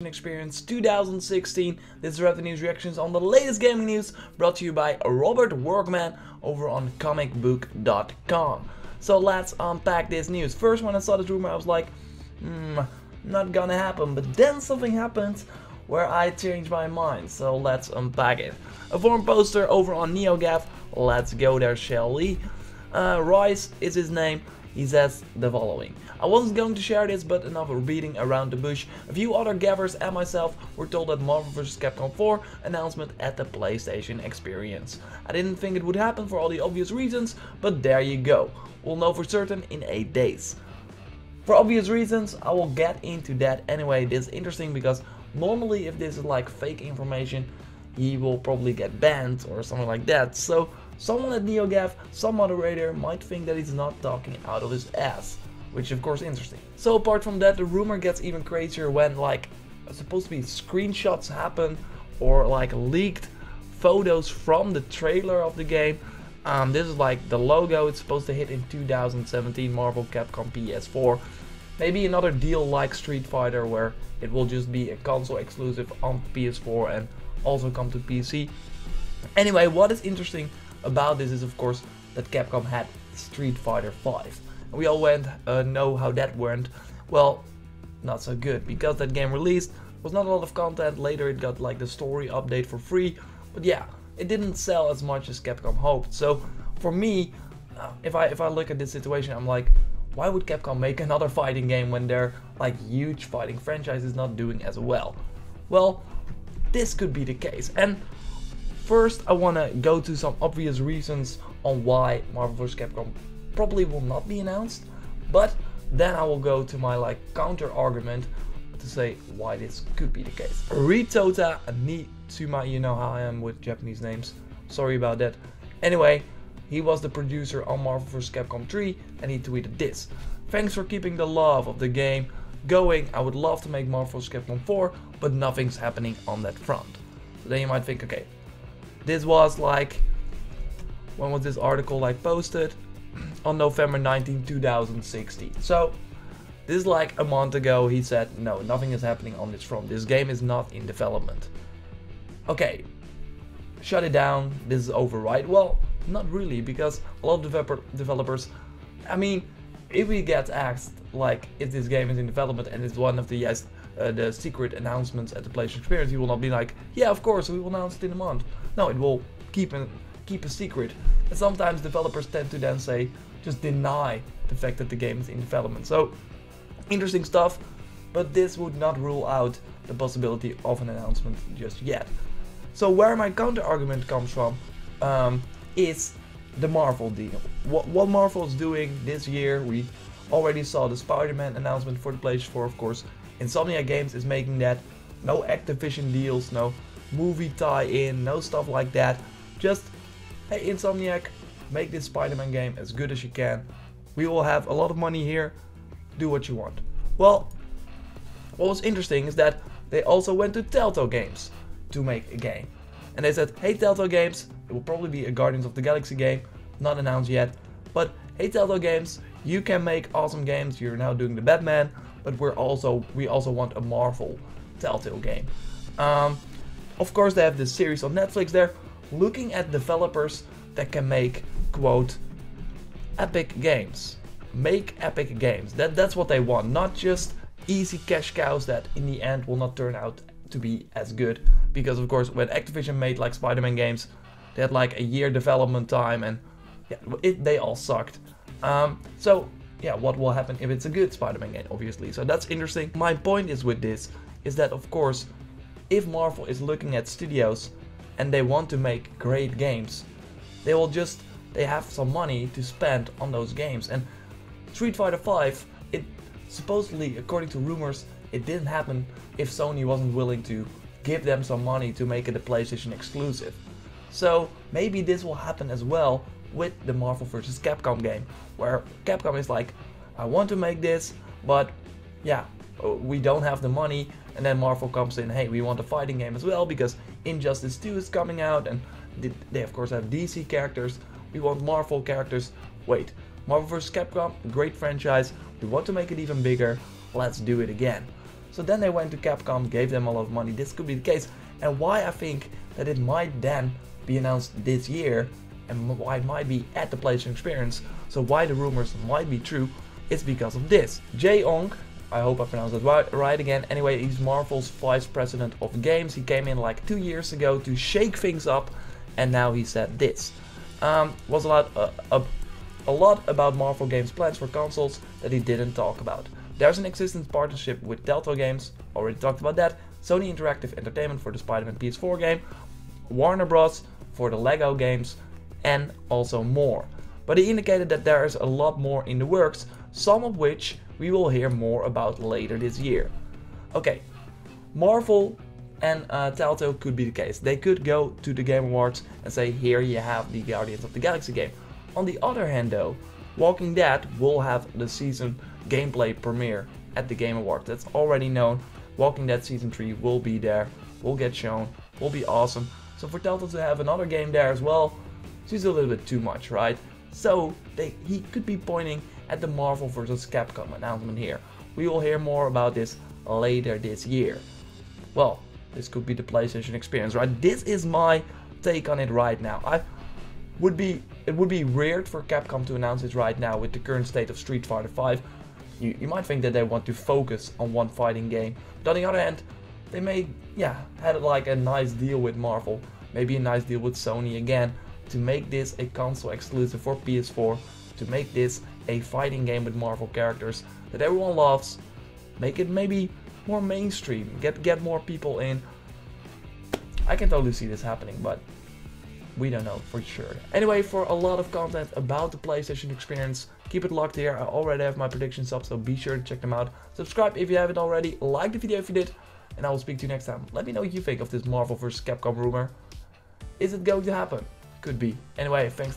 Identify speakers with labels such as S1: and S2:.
S1: Experience 2016. This is Rapid News reactions on the latest gaming news, brought to you by Robert Workman over on comicbook.com. So let's unpack this news. First, when I saw this rumor, I was like, not gonna happen. But then something happened where I changed my mind. So let's unpack it. A forum poster over on NeoGAF. Let's go there, shall we? Rice is his name. He says the following: I wasn't going to share this, but enough beating around the bush. A few other gaffers and myself were told that Marvel vs. Capcom 4 announcement at the PlayStation Experience. I didn't think it would happen for all the obvious reasons, but there you go. We'll know for certain in 8 days. For obvious reasons, I will get into that anyway. This is interesting because normally if this is like fake information, he will probably get banned or something like that. So someone at NeoGAF, some moderator, might think that he's not talking out of his ass, which is of course interesting. So apart from that, the rumor gets even crazier when like supposed to be screenshots happen or like leaked photos from the trailer of the game. This is like the logo. It's supposed to hit in 2017, Marvel Capcom PS4. Maybe another deal like Street Fighter where it will just be a console exclusive on PS4 and also come to PC. Anyway, what is interesting about this is of course that Capcom had Street Fighter 5. We all know how that went. Well, not so good, because that game released, was not a lot of content. Later it got like the story update for free, but yeah, it didn't sell as much as Capcom hoped. So for me, if I look at this situation, I'm like, why would Capcom make another fighting game when their like huge fighting franchise is not doing as well? Well, this could be the case. And first I want to go to some obvious reasons on why Marvel vs. Capcom probably will not be announced, but then I will go to my like counter argument to say why this could be the case. Ritota Nitsuma, you know how I am with Japanese names, sorry about that. Anyway, he was the producer on Marvel vs. Capcom 3 and he tweeted this: thanks for keeping the love of the game going. I would love to make Marvel vs. Capcom 4, but nothing's happening on that front. So then you might think, okay, this was like, when was this article like posted? On November 19, 2016. So this is like a month ago. He said no, nothing is happening on this front. This game is not in development. Okay, shut it down. This is over, right? Well, not really, because a lot of developers, I mean, if we get asked like if this game is in development and it's one of the secret announcements at the PlayStation Experience, you will not be like, yeah, of course, we will announce it in a month. No, it will keep a secret. And sometimes developers tend to then say, just deny the fact that the game is in development. So interesting stuff, but this would not rule out the possibility of an announcement just yet. So where my counter argument comes from is the Marvel deal. What Marvel is doing this year. We already saw the Spider-Man announcement for the PlayStation 4, of course. Insomniac Games is making that. No Activision deals, no movie tie-in, no stuff like that. Just, hey Insomniac, make this Spider-Man game as good as you can. We will have a lot of money here. Do what you want. Well, what was interesting is that they also went to Telltale Games to make a game. And they said, hey Telltale Games, it will probably be a Guardians of the Galaxy game, not announced yet. But hey Telltale Games, you can make awesome games. You're now doing the Batman, but we also want a Marvel Telltale game. Of course, they have this series on Netflix. They're looking at developers that can make, quote, epic games. Make epic games. That's what they want, not just easy cash cows that in the end will not turn out to be as good. Because of course, when Activision made like Spider-Man games, they had like a year development time, and yeah, they all sucked. So yeah, what will happen if it's a good Spider-Man game, obviously. So that's interesting. My point is with this is that of course, if Marvel is looking at studios and they want to make great games, they have some money to spend on those games. And Street Fighter 5, it supposedly, according to rumors, it didn't happen if Sony wasn't willing to give them some money to make it a PlayStation exclusive. So maybe this will happen as well with the Marvel vs. Capcom game, where Capcom is like, I want to make this, but yeah, we don't have the money. And then Marvel comes in, hey, we want a fighting game as well, because Injustice 2 is coming out, and they of course have DC characters. We want Marvel characters. Wait, Marvel vs. Capcom, great franchise. We want to make it even bigger. Let's do it again. So then they went to Capcom, gave them a lot of money. This could be the case. And why I think that it might then be announced this year, and why it might be at the PlayStation Experience, so why the rumors might be true, is because of this. Jae-ong, I hope I pronounced that right again. Anyway, he's Marvel's vice president of games. He came in like 2 years ago to shake things up, and now he said this. Was a lot about Marvel Games' plans for consoles that he didn't talk about. There's an existing partnership with Telltale Games, already talked about that, Sony Interactive Entertainment for the Spider-Man PS4 game, Warner Bros. For the Lego games, and also more. But he indicated that there is a lot more in the works, some of which we will hear more about later this year. Okay, Marvel and Telltale could be the case. They could go to the Game Awards and say, here you have the Guardians of the Galaxy game. On the other hand though, Walking Dead will have the season gameplay premiere at the Game Awards. That's already known. Walking Dead Season 3 will be there, will get shown, will be awesome. So for Telltale to have another game there as well, seems a little bit too much, right? So he could be pointing at the Marvel vs. Capcom announcement here. We will hear more about this later this year. Well, this could be the PlayStation Experience, right? This is my take on it right now. It would be weird for Capcom to announce it right now with the current state of Street Fighter V. You might think that they want to focus on one fighting game, but on the other hand, they may, had like a nice deal with Marvel, maybe a nice deal with Sony again, to make this a console exclusive for PS4, to make this a fighting game with Marvel characters that everyone loves, make it maybe more mainstream, get more people in. I can totally see this happening, but we don't know for sure. Anyway, for a lot of content about the PlayStation Experience, keep it locked here. I already have my predictions up, so be sure to check them out. Subscribe if you haven't already, like the video if you did, and I will speak to you next time. Let me know what you think of this Marvel vs. Capcom rumor. Is it going to happen? Could be. Anyway, thanks a lot.